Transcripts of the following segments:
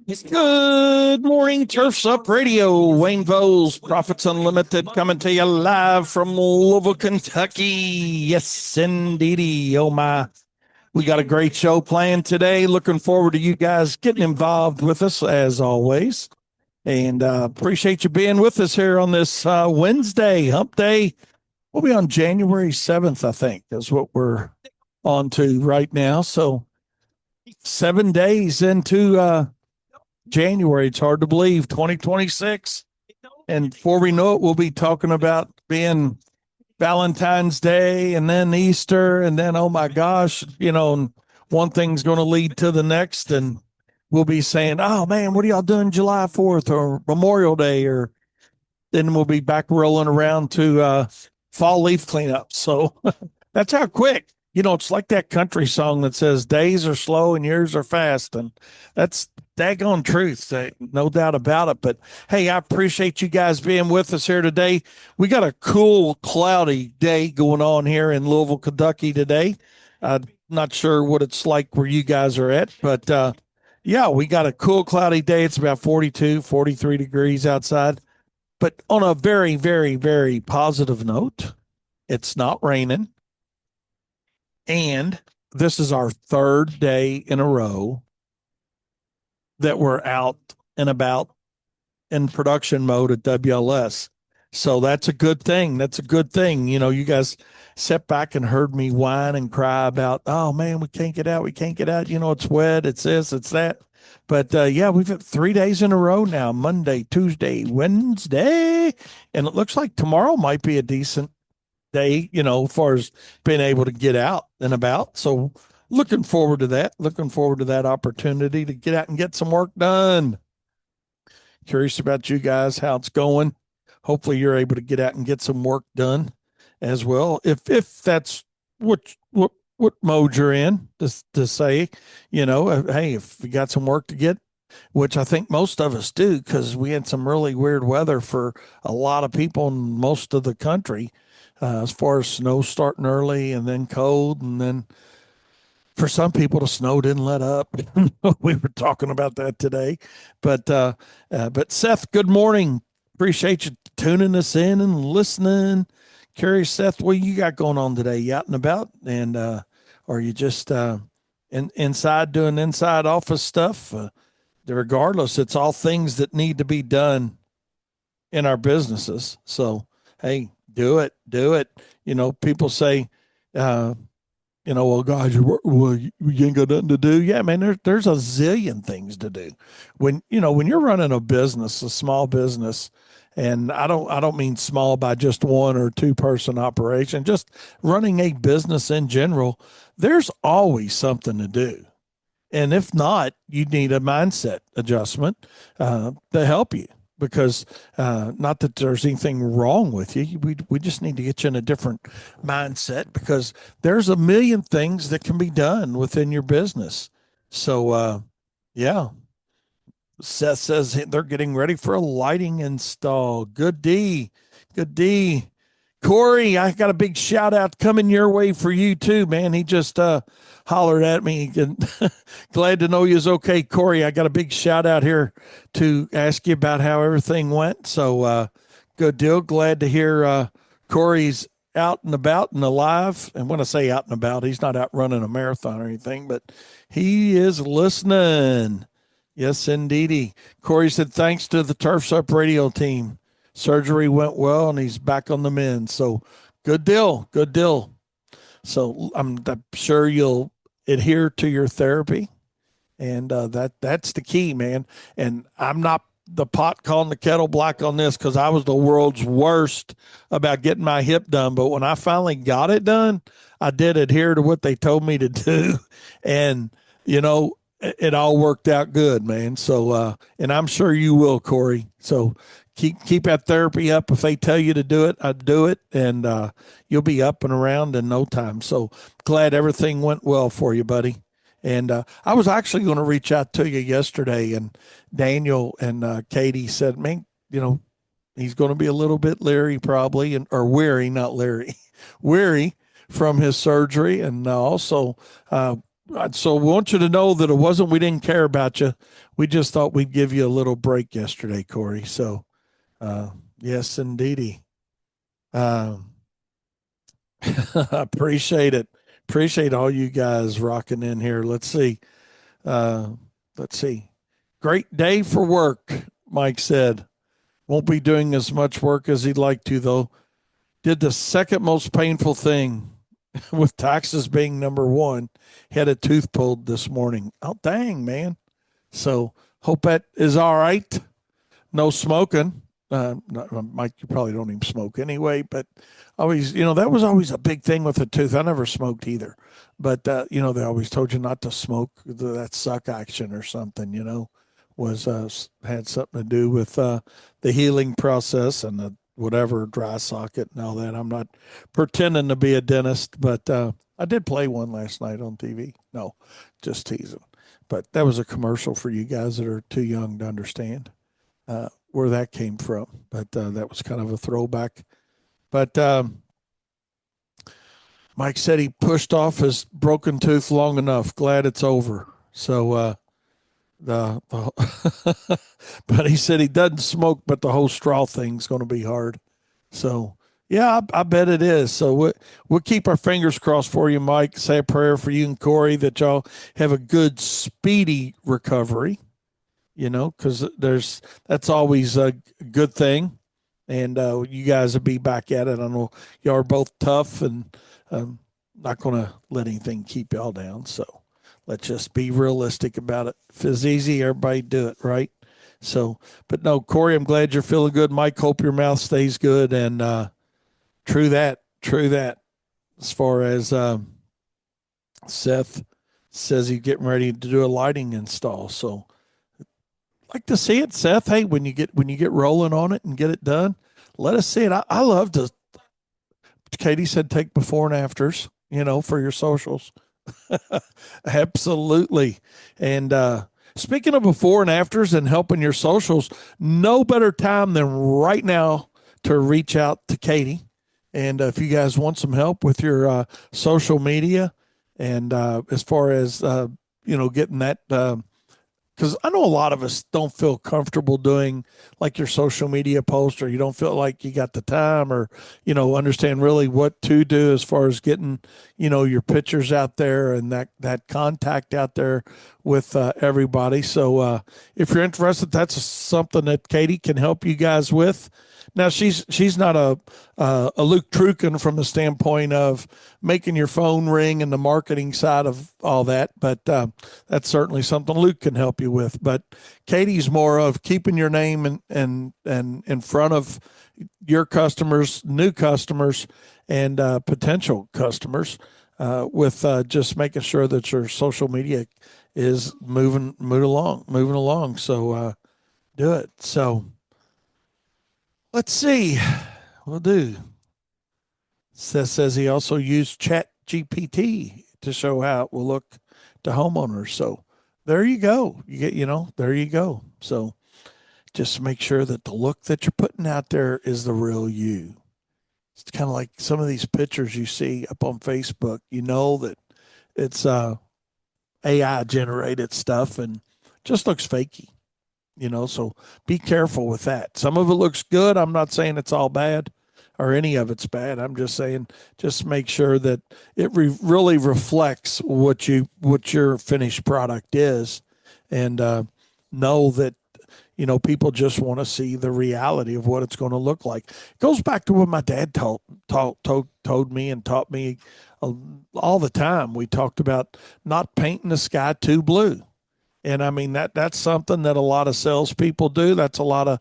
Good morning, Turfs Up Radio. Wayne Voles, Profits Unlimited, coming to you live from Louisville, Kentucky. Yes, indeedy. Oh, my. We got a great show planned today. Looking forward to you guys getting involved with us as always. And appreciate you being with us here on this Wednesday, hump day. We'll be on January 7th, I think, is what we're on to right now. So 7 days into January. It's hard to believe 2026. And before we know it, we'll be talking about being Valentine's Day and then Easter. And then, oh my gosh, one thing's going to lead to the next. And we'll be saying, oh man, what are y'all doing July 4th or Memorial Day? Or then we'll be back rolling around to fall leaf cleanup. So that's how quick. It's like that country song that says days are slow and years are fast. And that's daggone truth, no doubt about it. But hey, I appreciate you guys being with us here today. We got a cool, cloudy day going on here in Louisville, Kentucky today. I'm not sure what it's like where you guys are at, but yeah, we got a cool, cloudy day. It's about 42, 43 degrees outside. But on a very, very, very positive note, it's not raining. And this is our third day in a row that we're out and about in production mode at WLS. So that's a good thing. That's a good thing. You guys sat back and heard me whine and cry about, oh man, we can't get out. We can't get out. It's wet. It's this, it's that. But yeah, we've had 3 days in a row now, Monday, Tuesday, Wednesday. And it looks like tomorrow might be a decent day, as far as being able to get out and about. So looking forward to that. Looking forward to that opportunity to get out and get some work done. Curious about you guys, how it's going. Hopefully you're able to get out and get some work done as well. If that's what mode you're in, to say, hey, if you got some work to get, which I think most of us do, because we had some really weird weather for a lot of people in most of the country, as far as snow starting early and then cold, and then for some people the snow didn't let up. We were talking about that today, but Seth, good morning. Appreciate you tuning us in and listening. Curious, Seth, what you got going on today? You out and about, and are you just inside doing inside office stuff? Regardless, it's all things that need to be done in our businesses. So, hey, do it. People say, well, guys, you ain't got nothing to do. Yeah, man, there's a zillion things to do. When you're running a business, a small business, and I don't mean small by just one or two person operation, just running a business in general, there's always something to do. And if not, you need a mindset adjustment to help you, because not that there's anything wrong with you. We just need to get you in a different mindset, because there's a million things that can be done within your business. So, yeah. Seth says they're getting ready for a lighting install. Good D. Good D. Corey, I got a big shout out coming your way for you too, man. He just hollered at me. Glad to know you's okay, Corey. I got a big shout out here to ask you about how everything went. So good deal. Glad to hear Corey's out and about and alive. And when I say out and about, he's not out running a marathon or anything, but he is listening. Yes, indeedy. Corey said, thanks to the Turfs Up radio team. Surgery went well and he's back on the mend. So good deal. Good deal. So I'm sure you'll adhere to your therapy. And that's the key, man. And I'm not the pot calling the kettle black on this, because I was the world's worst about getting my hip done. But when I finally got it done, I did adhere to what they told me to do. And, it all worked out good, man. So, and I'm sure you will, Corey. So keep that therapy up. If they tell you to do it, I'd do it, and you'll be up and around in no time. So glad everything went well for you, buddy. And I was actually going to reach out to you yesterday, and Daniel and Katie said, man, he's going to be a little bit leery probably, or weary, not leery, weary from his surgery. And also So we want you to know that it wasn't we didn't care about you. We just thought we'd give you a little break yesterday, Corey. So, uh, yes, indeedy. Um, appreciate it. Appreciate all you guys rocking in here. Let's see. Uh, let's see. Great day for work, Mike said. Won't be doing as much work as he'd like to, though. Did the second most painful thing with taxes being number one. Had a tooth pulled this morning. Oh, dang, man. So hope that is all right. No smoking. Mike, you probably don't even smoke anyway, but always, that was always a big thing with the tooth. I never smoked either, but they always told you not to smoke. That suck action or something, was had something to do with the healing process and the whatever dry socket and all that. I'm not pretending to be a dentist, but I did play one last night on TV. No, just teasing. But that was a commercial for you guys that are too young to understand where that came from. But that was kind of a throwback. But Mike said he pushed off his broken tooth long enough. Glad it's over. So the but he said he doesn't smoke, but the whole straw thing's going to be hard. So yeah, I bet it is. So we'll keep our fingers crossed for you, Mike. Say a prayer for you and Corey that y'all have a good, speedy recovery. Because that's always a good thing. And you guys will be back at it. I know y'all are both tough and not going to let anything keep y'all down. So let's just be realistic about it. If it's easy, everybody do it, right? So, but no, Corey, I'm glad you're feeling good. Mike, hope your mouth stays good. And true that, true that. As far as Seth says he's getting ready to do a lighting install. So, like to see it, Seth. Hey, when you get rolling on it and get it done, let us see it. I love to. Katie said take before and afters, for your socials. Absolutely. And speaking of before and afters and helping your socials, no better time than right now to reach out to Katie. And if you guys want some help with your social media, and as far as getting that because I know a lot of us don't feel comfortable doing like your social media post, or you don't feel like you got the time, or understand really what to do as far as getting your pictures out there and that contact out there with everybody. So if you're interested, that's something that Katie can help you guys with. Now she's not a Luke Trukin from the standpoint of making your phone ring and the marketing side of all that, but that's certainly something Luke can help you with. But Katie's more of keeping your name and in front of your customers, new customers, and potential customers with just making sure that your social media is moving along. So do it. So let's see. We'll do. Seth says he also used Chat GPT to show how it will look to homeowners. So there you go. There you go. So just make sure that the look that you're putting out there is the real you. It's kind of like some of these pictures you see up on Facebook. You know that it's AI generated stuff and just looks fakey. So be careful with that. Some of it looks good. I'm not saying it's all bad or any of it's bad. I'm just saying just make sure that it really reflects what your finished product is, and know that people just want to see the reality of what it's going to look like. It goes back to what my dad told me and taught me all the time. We talked about not painting the sky too blue. And I mean that's something that a lot of salespeople do. That's a lot of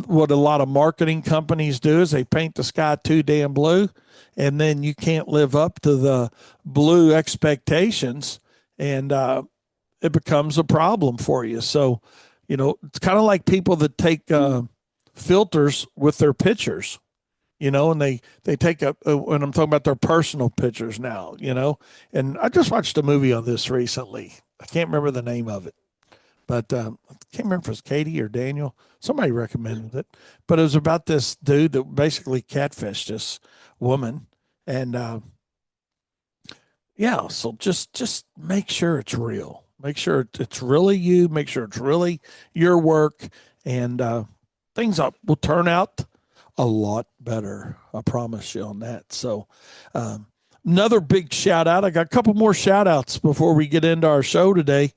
what a lot of marketing companies do is they paint the sky too damn blue, and then you can't live up to the blue expectations, and it becomes a problem for you. So, it's kind of like people that take filters with their pictures. And they take up when I'm talking about their personal pictures now. And I just watched a movie on this recently. I can't remember the name of it, but I can't remember if it was Katie or Daniel. Somebody recommended it, but it was about this dude that basically catfished this woman, and Yeah, so just make sure it's real. Make sure it's really you. Make sure it's really your work, and things will turn out a lot better. I promise you on that. So, um, another big shout out. I got a couple more shout outs before we get into our show today.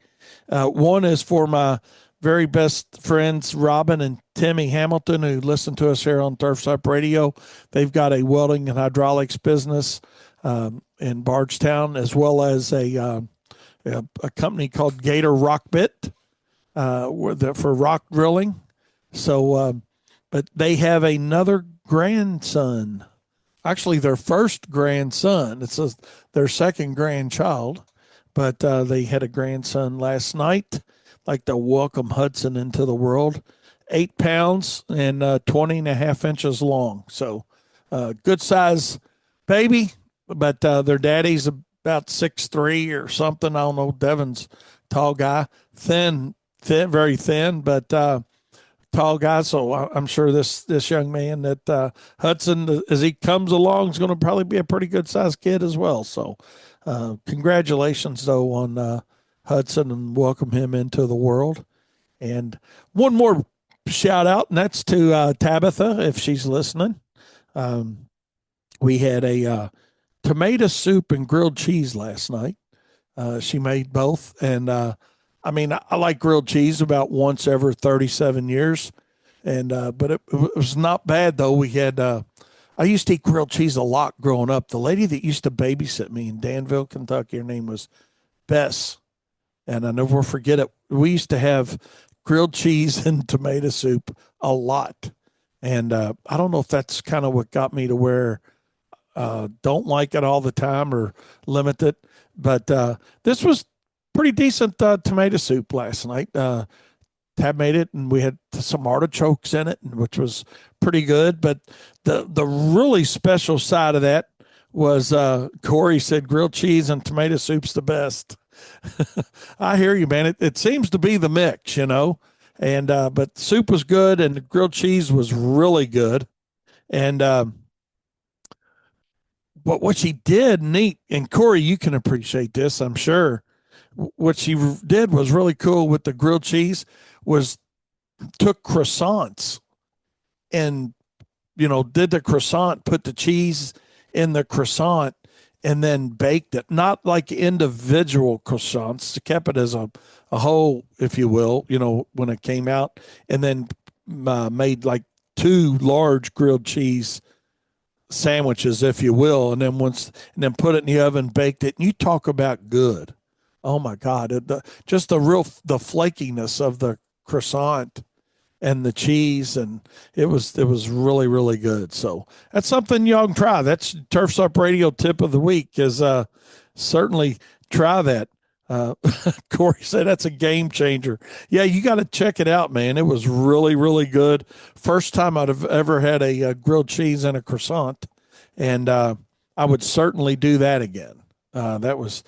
One is for my very best friends, Robin and Timmy Hamilton, who listen to us here on Turfs Up Radio. They've got a welding and hydraulics business in Bardstown, as well as a company called Gator Rockbit for rock drilling. So, but they have another grandson, actually their first grandson. Their second grandchild, but they had a grandson last night, like to welcome Hudson into the world. 8 pounds and 20 and a half inches long. So good size baby, but their daddy's about 6'3" or something. I don't know. Devin's tall guy, thin, very thin, but tall guy. So I'm sure this young man that Hudson, as he comes along, is going to probably be a pretty good sized kid as well. So congratulations though on Hudson, and welcome him into the world. And one more shout out, and that's to Tabitha if she's listening. Um, we had a tomato soup and grilled cheese last night. She made both, and I mean, I like grilled cheese about once every 37 years, and but it was not bad though. We had I used to eat grilled cheese a lot growing up. The lady that used to babysit me in Danville, Kentucky, her name was Bess, and I never forget it. We used to have grilled cheese and tomato soup a lot, and I don't know if that's kind of what got me to where don't like it all the time or limit it. But this was pretty decent tomato soup last night. Tab made it, and we had some artichokes in it, which was pretty good. But the really special side of that was Corey said grilled cheese and tomato soup's the best. I hear you, man. It seems to be the mix, you know. And but soup was good, and the grilled cheese was really good. And but what she did neat, and Corey, you can appreciate this, I'm sure. What she did was really cool with the grilled cheese was took croissants and did the croissant, put the cheese in the croissant, and then baked it, not like individual croissants, kept it as a whole, if you will, when it came out, and then made like two large grilled cheese sandwiches, if you will, and then put it in the oven, baked it. And you talk about good. Oh my God. Just the flakiness of the croissant and the cheese, and it was really, really good. So that's something y'all can try. That's Turfs Up Radio tip of the week, is certainly try that. Corey said that's a game changer. Yeah, you got to check it out, man. It was really, really good. First time I'd have ever had a grilled cheese and a croissant, and I would certainly do that again. That was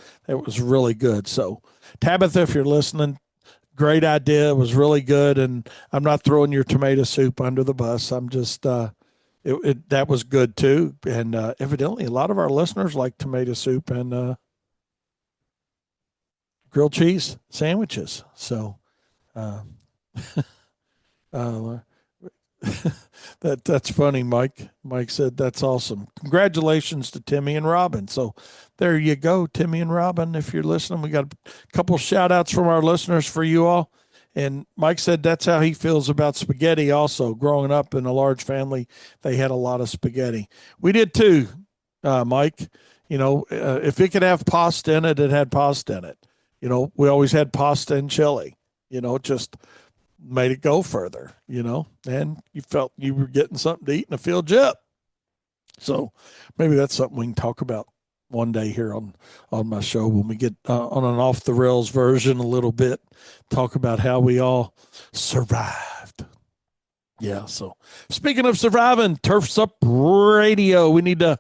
really good. So, Tabitha, if you're listening, great idea. It was really good, and I'm not throwing your tomato soup under the bus. I'm just that was good too, and evidently a lot of our listeners like tomato soup and grilled cheese sandwiches. So, uh, uh, that's funny, Mike. Mike said that's awesome. Congratulations to Timmy and Robin. So there you go, Timmy and Robin. If you're listening, we got a couple shout outs from our listeners for you all. And Mike said that's how he feels about spaghetti also. Growing up in a large family, they had a lot of spaghetti. We did too, Mike. If it could have pasta in it, it had pasta in it. We always had pasta and chili. Just made it go further, and you felt you were getting something to eat and it filled you up. So maybe that's something we can talk about one day here on my show when we get on an off the rails version a little bit, talk about how we all survived. Yeah. So speaking of surviving, Turfs Up Radio, we need to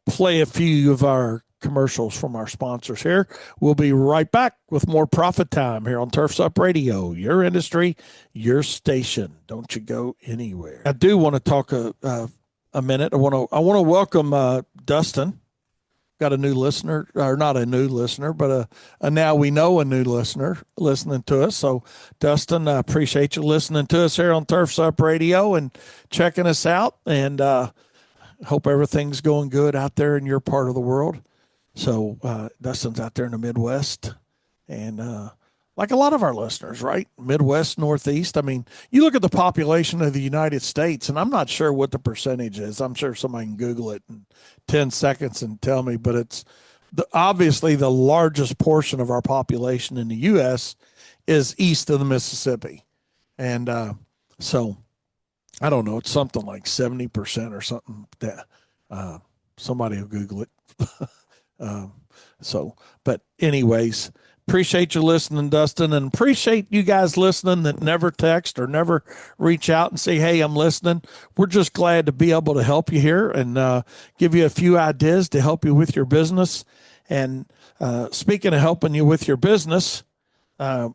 play a few of our commercials from our sponsors here. We'll be right back with more Profit Time here on Turfs Up Radio, your industry, your station. Don't you go anywhere. I do want to talk a minute. I want to welcome Dustin got a new listener, or not a new listener, but a now we know a new listener listening to us. So, Dustin, I appreciate you listening to us here on Turfs Up Radio and checking us out. And hope everything's going good out there in your part of the world. So, Dustin's out there in the Midwest. And like a lot of our listeners, right? Midwest, Northeast. I mean, you look at the population of the United States, and I'm not sure what the percentage is. I'm sure somebody can Google it in 10 seconds and tell me, but it's obviously the largest portion of our population in the U.S. is east of the Mississippi. And so I don't know, it's something like 70% or something that somebody will Google it. But anyways, appreciate you listening, Dustin, and appreciate you guys listening that never text or never reach out and say, hey, I'm listening. We're just glad to be able to help you here and give you a few ideas to help you with your business. And speaking of helping you with your business, I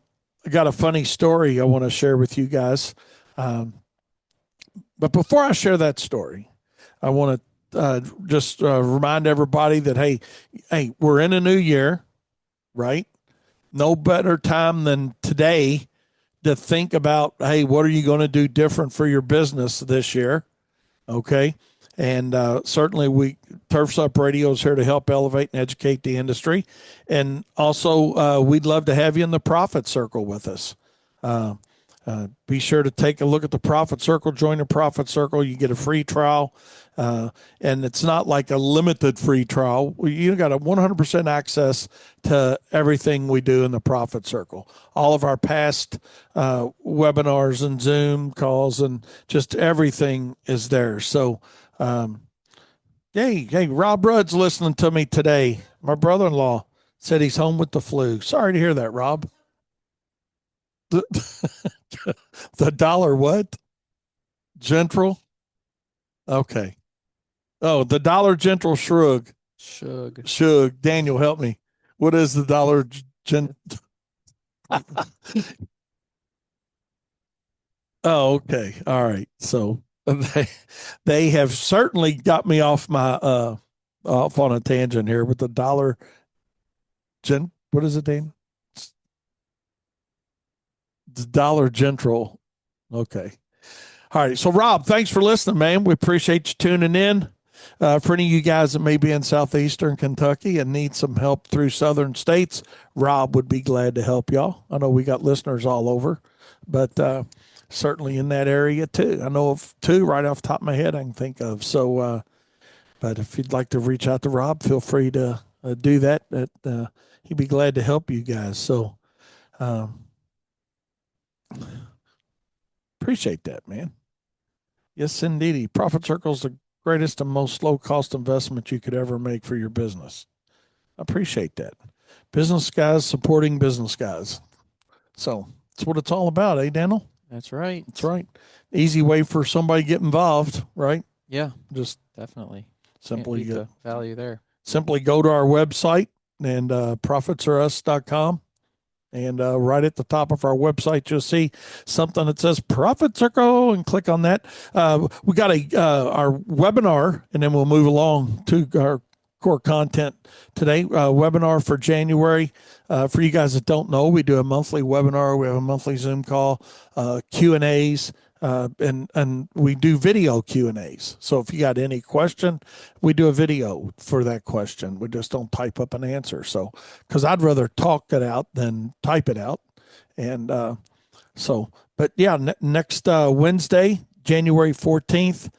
got a funny story I want to share with you guys. But before I share that story, I want to just remind everybody that, hey, we're in a new year, right? No better time than today to think about, hey, what are you going to do different for your business this year? Okay. And certainly Turfs Up Radio is here to help elevate and educate the industry. And also, we'd love to have you in the Profit Circle with us. Be sure to take a look at the Profit Circle. Join the Profit Circle. You get a free trial. And it's not like a limited free trial. You got a 100% access to everything we do in the Profit Circle. All of our past webinars and Zoom calls and just everything is there. So, hey, Rob Rudd's listening to me today. My brother-in-law said he's home with the flu. Sorry to hear that, Rob. The Dollar what? General? Okay. Oh, the Dollar General Shrug. Shug. Daniel, help me. What is the Dollar Gen? Oh, okay. All right. So they have certainly got me off my off on a tangent here with the Dollar Gen. What is it, Dan? The Dollar General. Okay. All right. So, Rob, thanks for listening, man. We appreciate you tuning in. For any of you guys that may be in southeastern Kentucky and need some help through southern states, Rob would be glad to help y'all. I know we got listeners all over, but certainly in that area too. I know of two right off the top of my head I can think of. So, but if you'd like to reach out to Rob, feel free to do that. He'd be glad to help you guys. So, appreciate that, man. Yes, indeed. Profit Circle's the greatest and most low cost investment you could ever make for your business. I appreciate that. Business guys supporting business guys. So that's what it's all about, eh, Daniel? That's right. That's right. Easy way for somebody to get involved, right? Yeah, just definitely. Simply get the value there. Simply go to our website and profitsorus.com. And right at the top of our website, you'll see something that says Profit Circle, and click on that. We got our webinar, and then we'll move along to our core content today. Webinar for January. For you guys that don't know, we do a monthly webinar. We have a monthly Zoom call, Q&As. And we do video Q&As. So if you got any question, we do a video for that question. We just don't type up an answer. So, because I'd rather talk it out than type it out. And but yeah, next Wednesday, January 14th,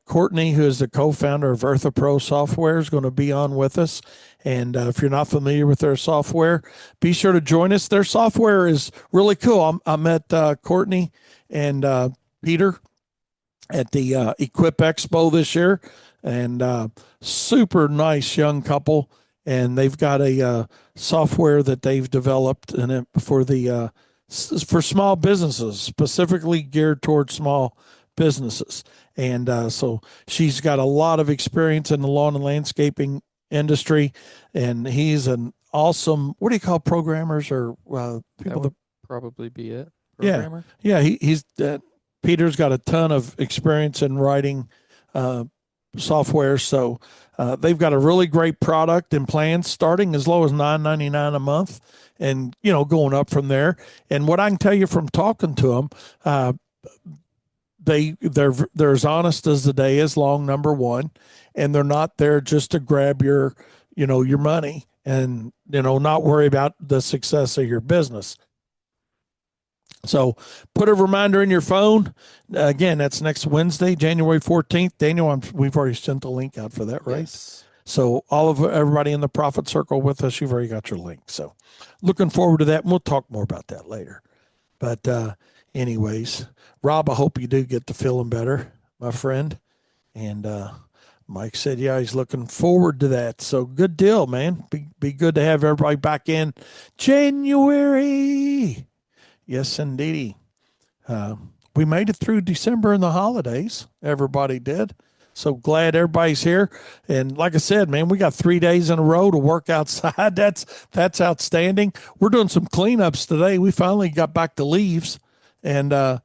Courtney, who is the co-founder of Eartha Pro Software, is going to be on with us. And if you're not familiar with their software, be sure to join us. Their software is really cool. I met Courtney and Peter at the Equip Expo this year, and super nice young couple. And they've got a software that they've developed for small businesses, specifically geared towards small businesses. And so she's got a lot of experience in the lawn and landscaping industry, and he's an awesome, what do you call programmers or people that probably be it. Programmer? Yeah. He's Peter's got a ton of experience in writing software. So they've got a really great product and plans starting as low as $9.99 a month, and going up from there. And what I can tell you from talking to them, uh, they're as honest as the day is long. Number one, and they're not there just to grab your money and not worry about the success of your business. So put a reminder in your phone. Again, that's next Wednesday, January 14th. Daniel, we've already sent the link out for that, right? Yes. So all of everybody in the profit circle with us, you've already got your link. So looking forward to that. And we'll talk more about that later. But anyways, Rob, I hope you do get to feeling better, my friend. And Mike said, yeah, he's looking forward to that. So good deal, man. Be good to have everybody back in January. Yes, indeedy. Uh, we made it through December and the holidays. Everybody did. So glad everybody's here. And like I said, man, we got 3 days in a row to work outside. That's outstanding. We're doing some cleanups today. We finally got back to leaves, and we're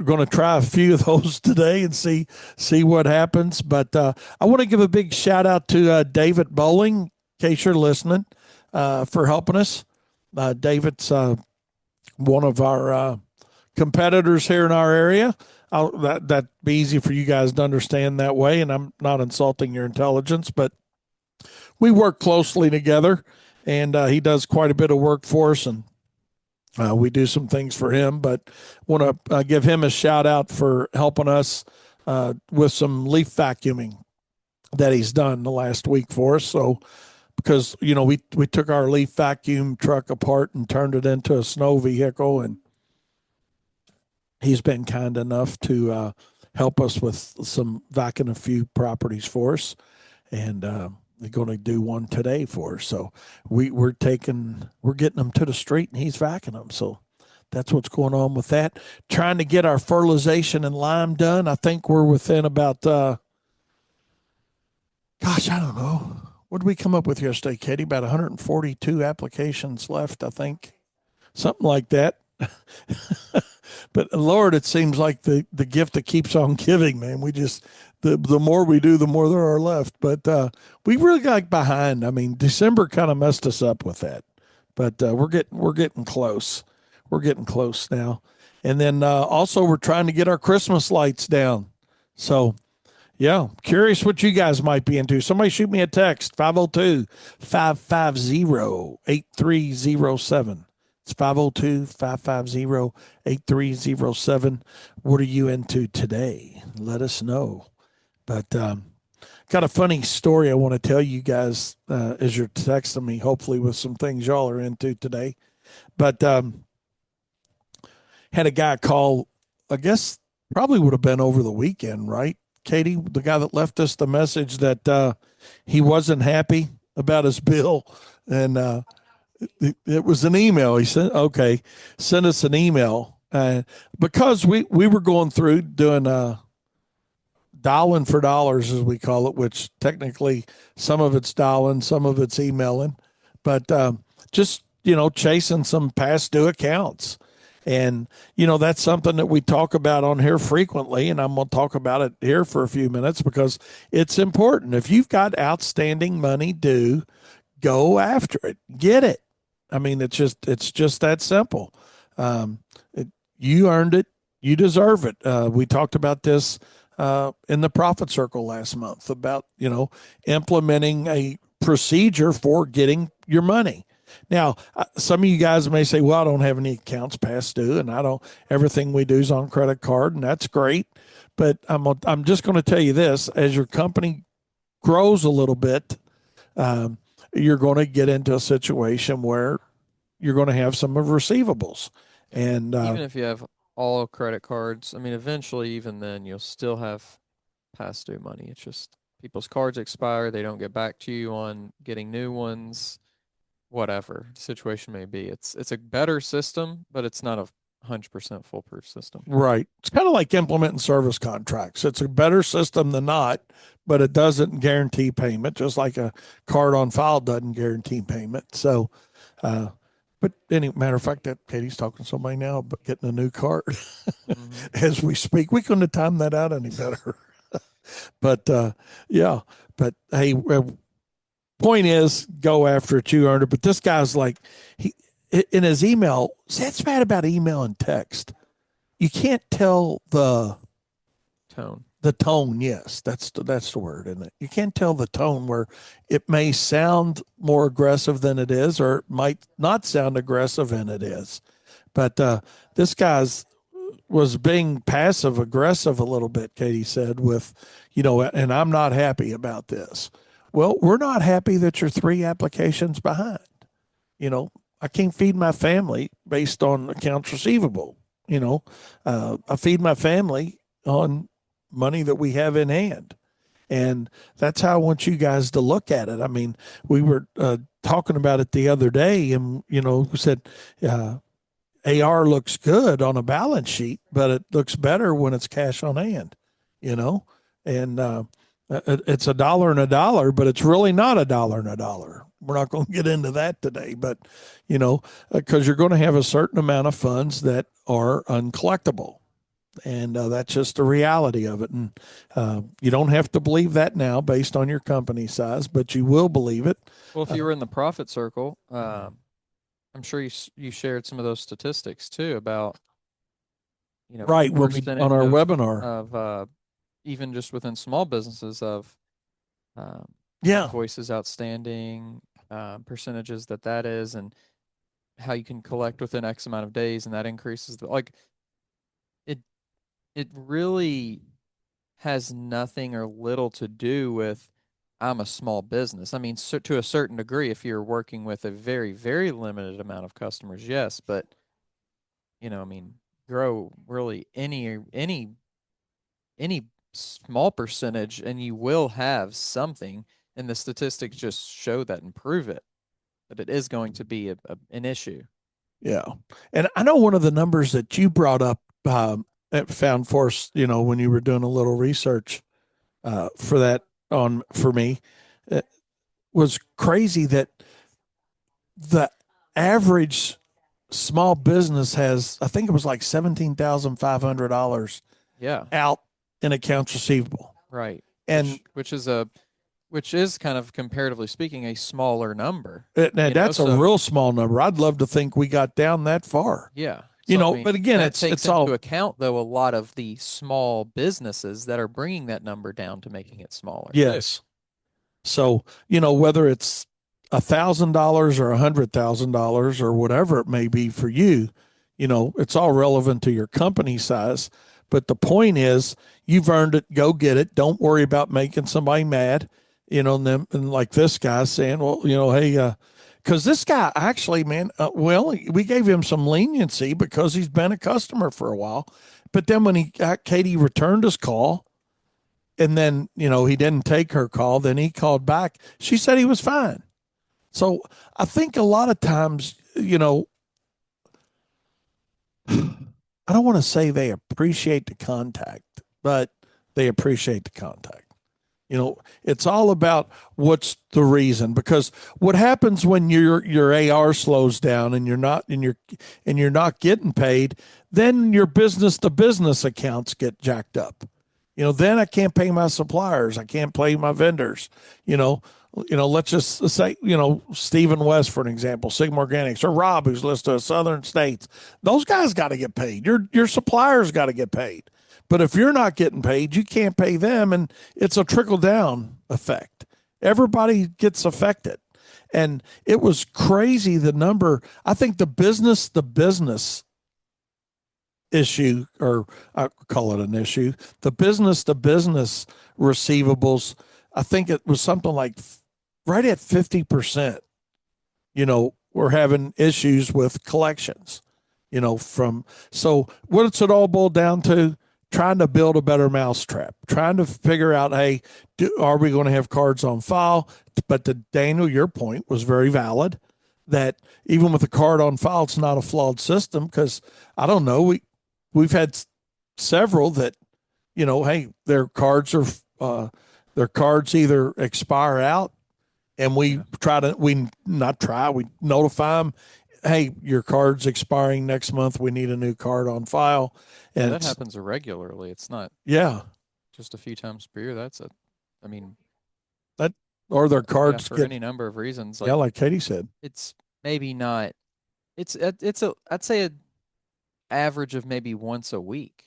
going to try a few of those today and see what happens. But I want to give a big shout out to David Bowling, in case you're listening, for helping us. David's one of our competitors here in our area. That'd be easy for you guys to understand that way, and I'm not insulting your intelligence, but we work closely together, and he does quite a bit of work for us, and we do some things for him. But want to give him a shout out for helping us with some leaf vacuuming that he's done the last week for us. So because we took our leaf vacuum truck apart and turned it into a snow vehicle, and he's been kind enough to help us with some vacuuming a few properties for us, and they're going to do one today for us. So we're getting them to the street, and he's vacuuming them. So that's what's going on with that. Trying to get our fertilization and lime done. I think we're within about gosh, I don't know. What did we come up with yesterday, Katie? About 142 applications left, I think. Something like that. But Lord, it seems like the gift that keeps on giving, man. We just the more we do, the more there are left. But we really got behind. I mean, December kind of messed us up with that. But we're getting close. We're getting close now. And then also we're trying to get our Christmas lights down. So yeah, curious what you guys might be into. Somebody shoot me a text, 502-550-8307. It's 502-550-8307. What are you into today? Let us know. But got a funny story I want to tell you guys as you're texting me, hopefully with some things y'all are into today. But had a guy call, I guess probably would have been over the weekend, right? Katie, the guy that left us the message that he wasn't happy about his bill, and it was an email. He said, "Okay, send us an email," because we were going through doing dialing for dollars, as we call it, which technically some of it's dialing, some of it's emailing, but just chasing some past due accounts. And, that's something that we talk about on here frequently. And I'm going to talk about it here for a few minutes because it's important. If you've got outstanding money due, go after it, get it. I mean, it's just that simple. Um, you earned it. You deserve it. We talked about this in the profit circle last month about, implementing a procedure for getting your money. Now, some of you guys may say, well, I don't have any accounts past due, and everything we do is on credit card, and that's great. But I'm just going to tell you this, as your company grows a little bit, you're going to get into a situation where you're going to have some of receivables. And Even if you have all credit cards, I mean, eventually, even then, you'll still have past due money. It's just people's cards expire. They don't get back to you on getting new ones, whatever the situation may be. It's a better system, but it's not a 100% foolproof system. right, it's kind of like implementing service contracts. It's a better system than not, but it doesn't guarantee payment, just like a card on file doesn't guarantee payment. So, uh, but any matter of fact, that Katie's talking to somebody now about getting a new card Mm-hmm. as we speak. We couldn't have timed that out any better. But yeah, but hey, point is, go after it. You earned it. But this guy's like, he in his email. See, that's bad about email and text. You can't tell Tone. the tone. Yes, that's the word, isn't it? You can't tell the tone where it may sound more aggressive than it is, or it might not sound aggressive and it is. But this guy's was being passive aggressive a little bit, Katie said, with, and I'm not happy about this. Well, we're not happy that you're 3 applications behind. You know, I can't feed my family based on accounts receivable. I feed my family on money that we have in hand. And that's how I want you guys to look at it. I mean, we were talking about it the other day, and, we said, AR looks good on a balance sheet, but it looks better when it's cash on hand, you know, and it's a dollar and a dollar, but it's really not a dollar and a dollar. We're not going to get into that today, but because you're going to have a certain amount of funds that are uncollectible. And that's just the reality of it. And you don't have to believe that now based on your company size, but you will believe it. Well, if you were in the profit circle, I'm sure you shared some of those statistics too about Right. When we on percentage our webinar. of even just within small businesses of um, Yeah. invoices outstanding, percentages that is, and how you can collect within X amount of days, and that increases like it. It really has nothing or little to do with I'm a small business. I mean, so to a certain degree, if you're working with a very, very limited amount of customers, yes, but I mean, grow really any small percentage, and you will have something. And the statistics just show that and prove it that it is going to be an issue. Yeah. And I know one of the numbers that you brought up at Found Force, when you were doing a little research for that for me, it was crazy that the average small business has, I think it was like $17,500 Yeah, out in accounts receivable. right. And Which is kind of comparatively speaking a smaller number. that's a So real small number. I'd love to think we got down that far. yeah. So I mean, But again, that it's takes it's into all account though a lot of the small businesses that are bringing that number down to making it smaller. yes. So, whether it's $1,000 or $100,000 or whatever it may be for you, it's all relevant to your company size. But the point is, you've earned it. Go get it. Don't worry about making somebody mad. And like this guy saying, well, hey, because this guy actually, man, we gave him some leniency because he's been a customer for a while. But then when Katie returned his call, and then he didn't take her call, then he called back, she said he was fine. So I think a lot of times, I don't want to say they appreciate the contact, but they appreciate the contact. It's all about what's the reason, because what happens when your AR slows down and you're not getting paid, then your business to business accounts get jacked up. Then I can't pay my suppliers. I can't pay my vendors. Let's just say, Stephen West, for an example, Sigma Organics, or Rob, who's listed as Southern States. Those guys got to get paid. Your suppliers got to get paid. But if you're not getting paid, you can't pay them, and it's a trickle down effect. Everybody gets affected. And it was crazy the number. I think the business issue, or I call it an issue, the business to business receivables, I think it was something like right at 50%, we're having issues with collections, so what's it all boiled down to? Trying to build a better mousetrap, trying to figure out, hey, are we going to have cards on file? But to Daniel, your point was very valid, that even with a card on file, it's not a flawed system, because I don't know, we've had several that, hey, their cards either expire out, and we notify them, hey, your card's expiring next month. We need a new card on file. Yeah, And that happens irregularly. It's not yeah. just a few times per year, I mean, That or their yeah, cards for get, any number of reasons. yeah, Like like Katie said. it's maybe not. I'd say a average of maybe once a week.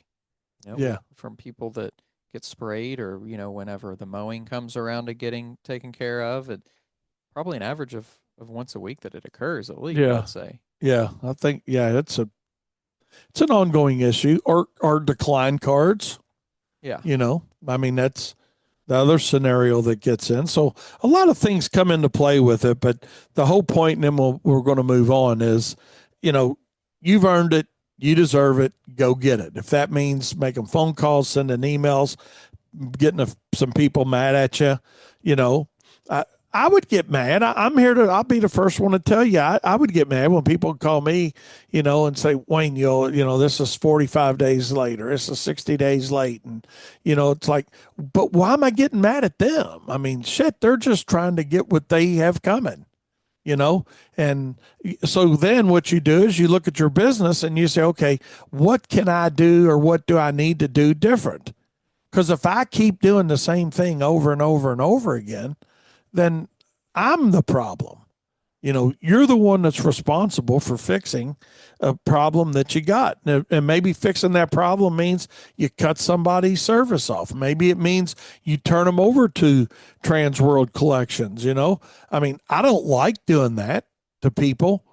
Yeah. From people that get sprayed or whenever the mowing comes around to getting taken care of, it probably an average of once a week that it occurs at least. Yeah. I'd say. Yeah. I think, yeah, it's an ongoing issue, or decline cards, Yeah. I mean, that's the other scenario that gets in. So a lot of things come into play with it, but the whole point, and then we're going to move on, is, you know, you've earned it. You deserve it. Go get it. If that means making phone calls, sending emails, getting some people mad at you, you know, I, I would get mad. I'm here to, I'll be the first one to tell you, I would get mad when people call me, and say, Wayne, this is 45 days later. This is 60 days late. And, it's like, but why am I getting mad at them? I mean, shit, they're just trying to get what they have coming, you know? And so then what you do is you look at your business and you say, okay, what can I do, or what do I need to do different? Because if I keep doing the same thing over and over and over again, then I'm the problem. You're the one that's responsible for fixing a problem that you got. And maybe fixing that problem means you cut somebody's service off. Maybe it means you turn them over to Trans World Collections. I mean, I don't like doing that to people,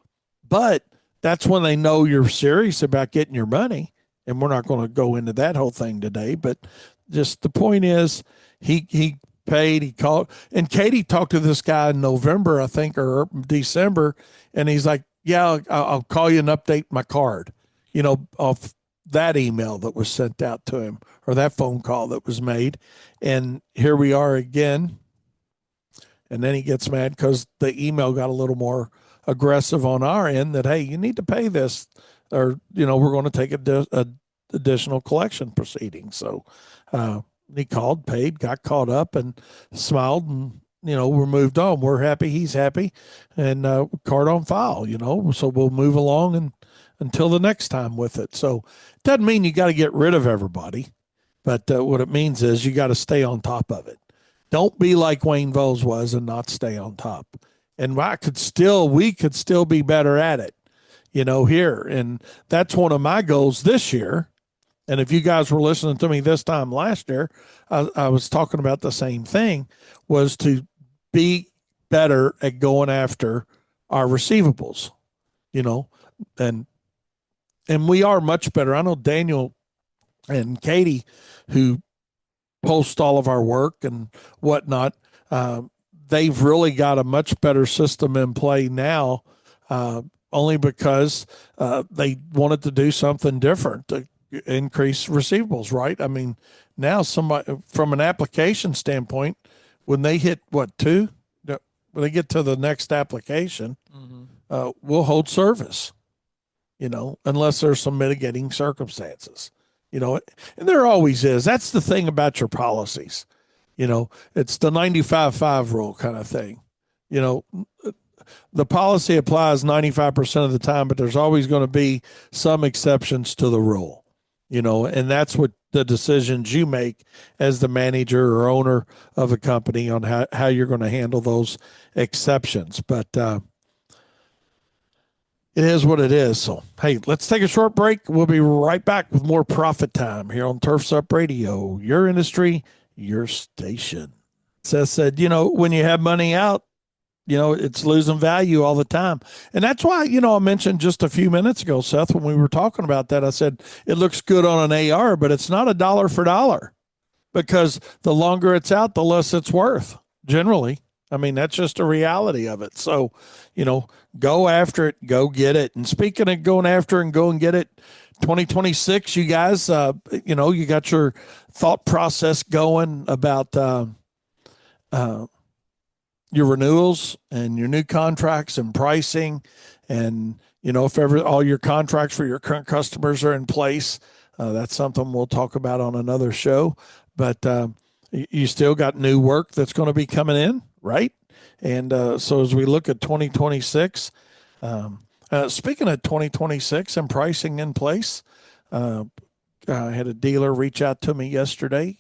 but that's when they know you're serious about getting your money. And we're not going to go into that whole thing today, but just the point is, he paid, he called, and Katie talked to this guy in November, I think, or December, and he's like, yeah, I'll call you and update my card, off that email that was sent out to him, or that phone call that was made. And here we are again. And then he gets mad because the email got a little more aggressive on our end, that, hey, you need to pay this, or, we're going to take a additional collection proceeding. So he called, paid, got caught up, and smiled, and, we're moved on. We're happy. He's happy, and card on file, so we'll move along and until the next time with it. So it doesn't mean you got to get rid of everybody, but what it means is you got to stay on top of it. Don't be like Wayne Voles was and not stay on top. And we could still be better at it, here. And that's one of my goals this year. And if you guys were listening to me this time last year, I was talking about the same thing, was to be better at going after our receivables, you know, and we are much better. I know Daniel and Katie, who post all of our work and whatnot, they've really got a much better system in play now, only because they wanted to do something different to increase receivables, right? I mean, now somebody, from an application standpoint, when they hit what, two, when they get to the next application, we'll hold service, unless there's some mitigating circumstances, and there always is. That's the thing about your policies. It's the 95-5 rule kind of thing. You know, the policy applies 95% of the time, but there's always going to be some exceptions to the rule, and that's what the decisions you make as the manager or owner of a company on how you're going to handle those exceptions. But it is what it is. So, hey, let's take a short break. We'll be right back with more Profit Time here on Turfs Up Radio, your industry, your station. Seth said, when you have money out, it's losing value all the time. And that's why, I mentioned just a few minutes ago, Seth, when we were talking about that, I said, it looks good on an AR, but it's not a dollar for dollar, because the longer it's out, the less it's worth generally. I mean, that's just a reality of it. So, go after it, go get it. And speaking of going after and go and get it, 2026, you guys, you got your thought process going about your renewals and your new contracts and pricing. And, if ever all your contracts for your current customers are in place, that's something we'll talk about on another show. But you still got new work that's going to be coming in, right? And so as we look at 2026, speaking of 2026 and pricing in place, I had a dealer reach out to me yesterday.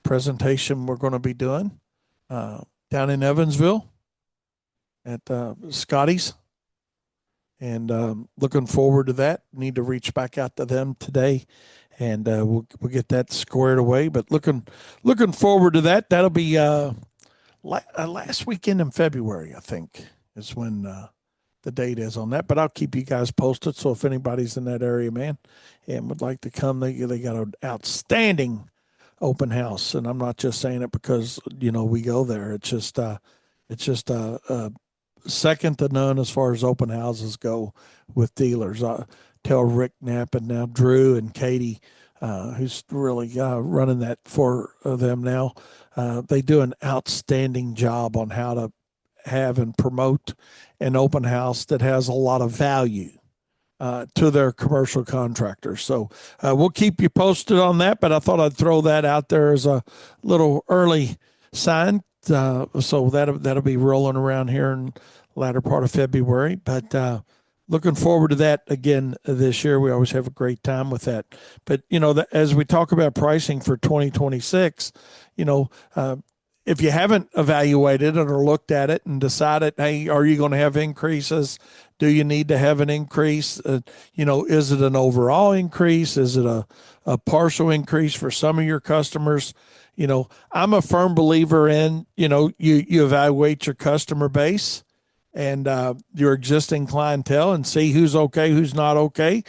presentation we're going to be doing down in Evansville at Scotty's, and looking forward to that. Need to reach back out to them today, and we'll get that squared away. But looking forward to that. That'll be last weekend in February, I think, is when the date is on that. But I'll keep you guys posted. So if anybody's in that area, man, and would like to come, they got an outstanding open house, and I'm not just saying it because we go there. It's just second to none as far as open houses go with dealers. I tell Rick Knapp and now Drew and Katie, who's really running that for them now. They do an outstanding job on how to have and promote an open house that has a lot of value to their commercial contractors. So we'll keep you posted on that, but I thought I'd throw that out there as a little early sign. So that'll be rolling around here in the latter part of February. But looking forward to that again this year. We always have a great time with that. But as we talk about pricing for 2026, if you haven't evaluated it or looked at it and decided, hey, are you going to have increases? Do you need to have an increase? Is it an overall increase? Is it a partial increase for some of your customers? I'm a firm believer in, you evaluate your customer base and your existing clientele and see who's okay, who's not okay.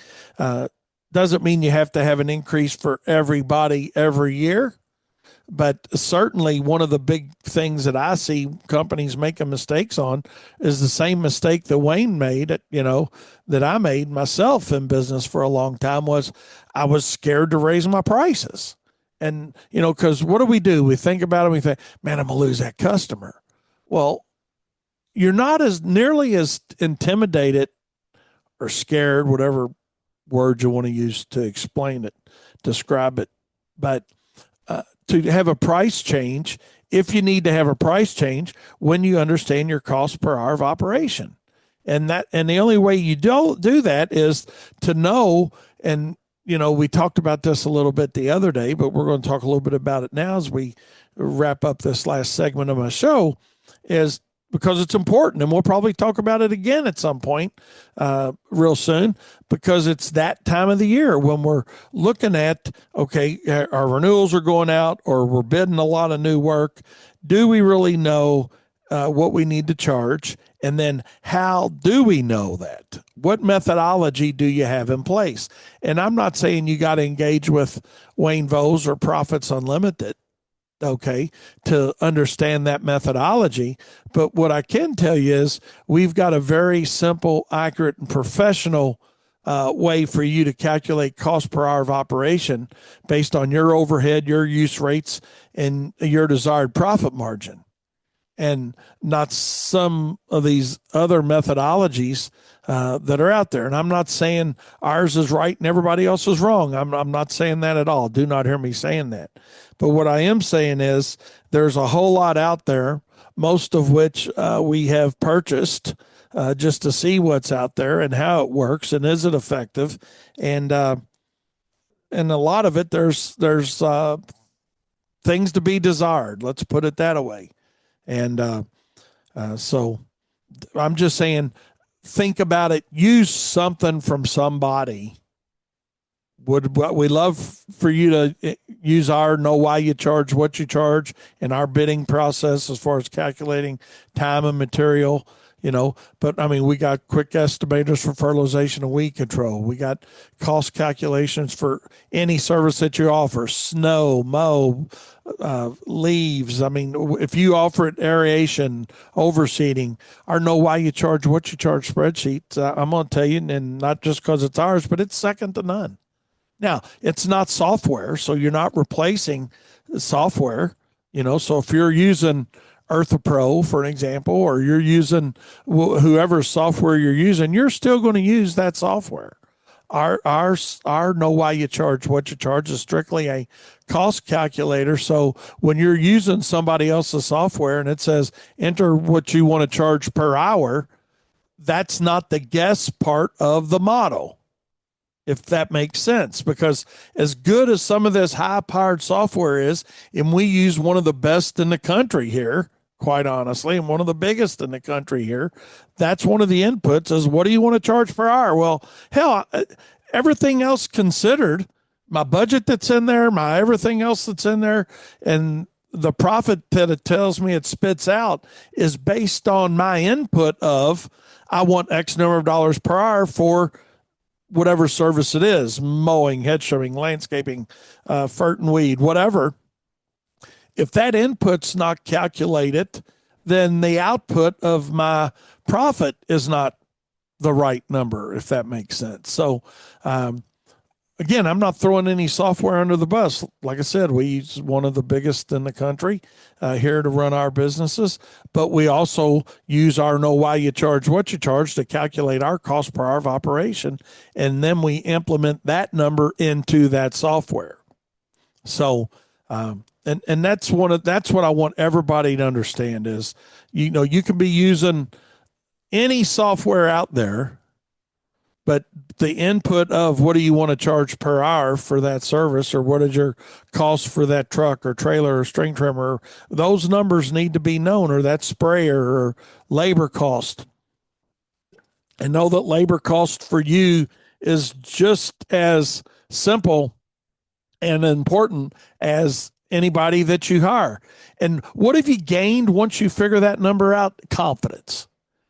Doesn't mean you have to have an increase for everybody every year. But certainly one of the big things that I see companies making mistakes on is the same mistake that Wayne made, that I made myself in business for a long time, was I was scared to raise my prices. And, because what do? We think about it, we think, man, I'm going to lose that customer. Well, you're not as nearly as intimidated or scared, whatever word you want to use to explain it, describe it. But to have a price change, if you need to have a price change, when you understand your cost per hour of operation. And the only way you don't do that is to know, and we talked about this a little bit the other day, but we're going to talk a little bit about it now as we wrap up this last segment of my show, is because it's important, and we'll probably talk about it again at some point real soon, because it's that time of the year when we're looking at, okay, our renewals are going out or we're bidding a lot of new work. Do we really know what we need to charge? And then how do we know that? What methodology do you have in place? And I'm not saying you got to engage with Wayne Vose or Profits Unlimited, okay, to understand that methodology. But what I can tell you is we've got a very simple, accurate, and professional way for you to calculate cost per hour of operation based on your overhead, your use rates, and your desired profit margin, and not some of these other methodologies that are out there. And I'm not saying ours is right and everybody else is wrong. I'm not saying that at all. Do not hear me saying that. But what I am saying is there's a whole lot out there, most of which we have purchased just to see what's out there and how it works and is it effective. And a lot of it, there's things to be desired. Let's put it that way. And so I'm just saying, think about it. Use something from somebody. We love for you to use our know why you charge what you charge in our bidding process as far as calculating time and material, But I mean, we got quick estimators for fertilization and weed control. We got cost calculations for any service that you offer: snow, mow, leaves. I mean, if you offer it aeration, overseeding, our know why you charge what you charge spreadsheets, I'm going to tell you, and not just because it's ours, but it's second to none. Now, it's not software, so you're not replacing the software, So if you're using EarthPro, for an example, or you're using whoever software you're using, you're still going to use that software. Our know why you charge what you charge is strictly a cost calculator. So when you're using somebody else's software and it says enter what you want to charge per hour, that's not the guess part of the model. if that makes sense. Because as good as some of this high powered software is, and we use one of the best in the country here, quite honestly, and one of the biggest in the country here, that's one of the inputs is what do you want to charge per hour? Well, hell, everything else considered, my budget that's in there, my everything else that's in there, and the profit that it tells me it spits out is based on my input of I want X number of dollars per hour for whatever service it is, mowing, hedge trimming, landscaping, fert and weed, whatever. If that input's not calculated, then the output of my profit is not the right number, if that makes sense. So, again, I'm not throwing any software under the bus. Like I said, we use one of the biggest in the country here to run our businesses, but we also use our know why you charge what you charge to calculate our cost per hour of operation, and then we implement that number into that software. So, and that's that's what I want everybody to understand is, you can be using any software out there, but the input of what do you want to charge per hour for that service, or what is your cost for that truck or trailer or string trimmer, those numbers need to be known, or that sprayer or labor cost. And know that labor cost for you is just as simple and important as anybody that you hire. And what have you gained once you figure that number out? Confidence.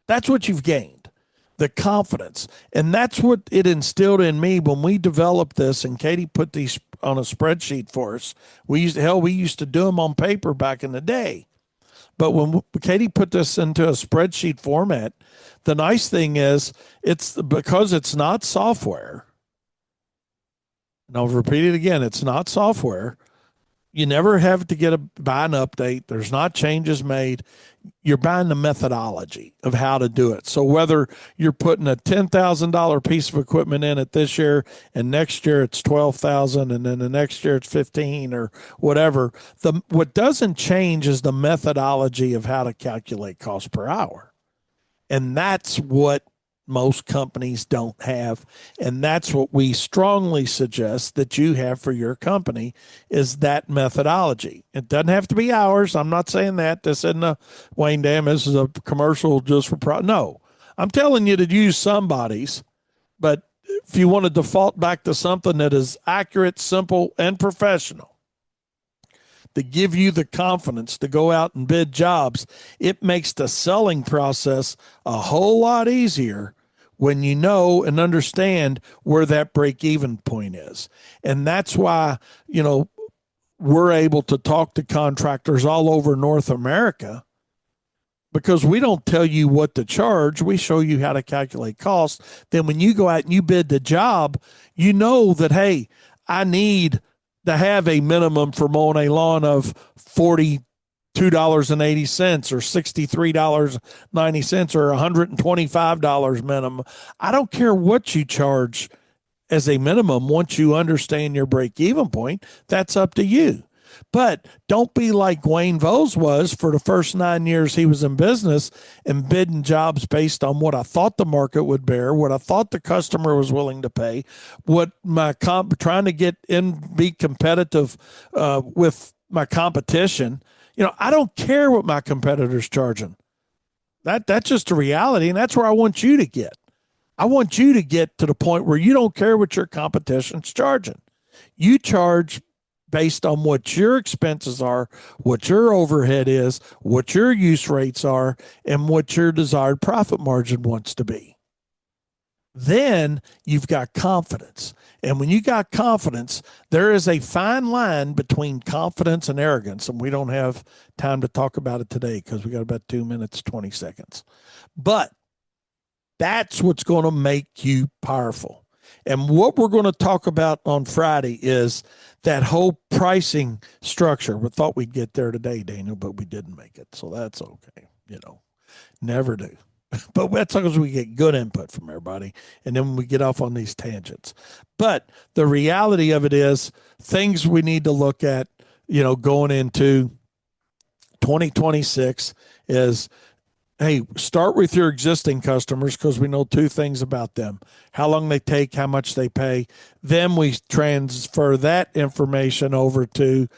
That's what you've gained, the confidence. And that's what it instilled in me when we developed this. And Katie put these on a spreadsheet for us. We used to do them on paper back in the day. But when Katie put this into a spreadsheet format, the nice thing is it's because it's not software. And I'll repeat it again. It's not software. You never have to buy an update. There's not changes made. You're buying the methodology of how to do it. So whether you're putting a $10,000 piece of equipment in it this year, and next year it's 12,000, and then the next year it's 15 or whatever, what doesn't change is the methodology of how to calculate cost per hour. And that's what most companies don't have, and that's what we strongly suggest that you have for your company is that methodology. It doesn't have to be ours. I'm not saying that. This isn't a Wayne Dam. This is a commercial just for no. I'm telling you to use somebody's, but if you want to default back to something that is accurate, simple, and professional, to give you the confidence to go out and bid jobs, it makes the selling process a whole lot easier when you know and understand where that break-even point is. And that's why, we're able to talk to contractors all over North America, because we don't tell you what to charge. We show you how to calculate costs. Then when you go out and you bid the job, you know that, hey, I need to have a minimum for mowing a lawn of $42.80 or $63.90 or $125 minimum. I don't care what you charge as a minimum. Once you understand your break even point, that's up to you. But don't be like Wayne Vose was for the first 9 years he was in business and bidding jobs based on what I thought the market would bear, what I thought the customer was willing to pay, what my trying to get in, be competitive with my competition. I don't care what my competitor's charging. That's just a reality, and that's where I want you to get. I want you to get to the point where you don't care what your competition's charging. You charge based on what your expenses are, what your overhead is, what your use rates are, and what your desired profit margin wants to be. Then you've got confidence. And when you got confidence, there is a fine line between confidence and arrogance. And we don't have time to talk about it today because we got about 2 minutes, 20 seconds. But that's what's going to make you powerful. And what we're going to talk about on Friday is that whole pricing structure. We thought we'd get there today, Daniel, but we didn't make it. So that's okay. Never do. But that's because we get good input from everybody. And then we get off on these tangents. But the reality of it is things we need to look at, going into 2026 is Hey, start with your existing customers because we know two things about them: how long they take, how much they pay. Then we transfer that information over to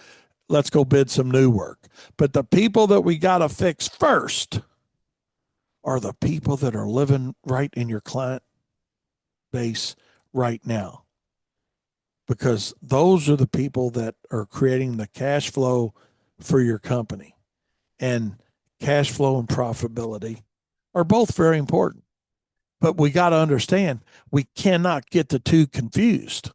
let's go bid some new work. But the people that we got to fix first are the people that are living right in your client base right now, because those are the people that are creating the cash flow for your company. And cash flow and profitability are both very important. But we got to understand we cannot get the two confused.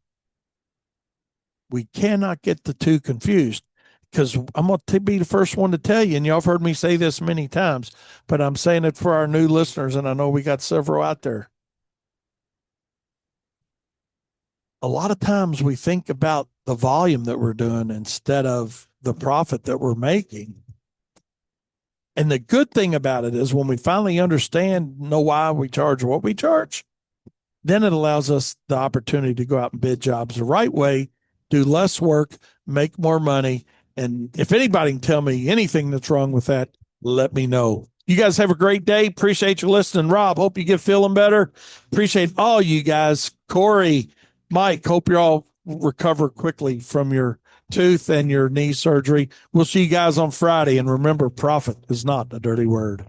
We cannot get the two confused because I'm going to be the first one to tell you, and y'all have heard me say this many times, but I'm saying it for our new listeners, and I know we got several out there. A lot of times we think about the volume that we're doing instead of the profit that we're making. And the good thing about it is when we finally understand, know why we charge what we charge, then it allows us the opportunity to go out and bid jobs the right way, do less work, make more money. And if anybody can tell me anything that's wrong with that, let me know. You guys have a great day. Appreciate you listening. Rob, hope you get feeling better. Appreciate all you guys. Corey, Mike, hope you're all recover quickly from your tooth and your knee surgery. We'll see you guys on Friday. And remember, profit is not a dirty word.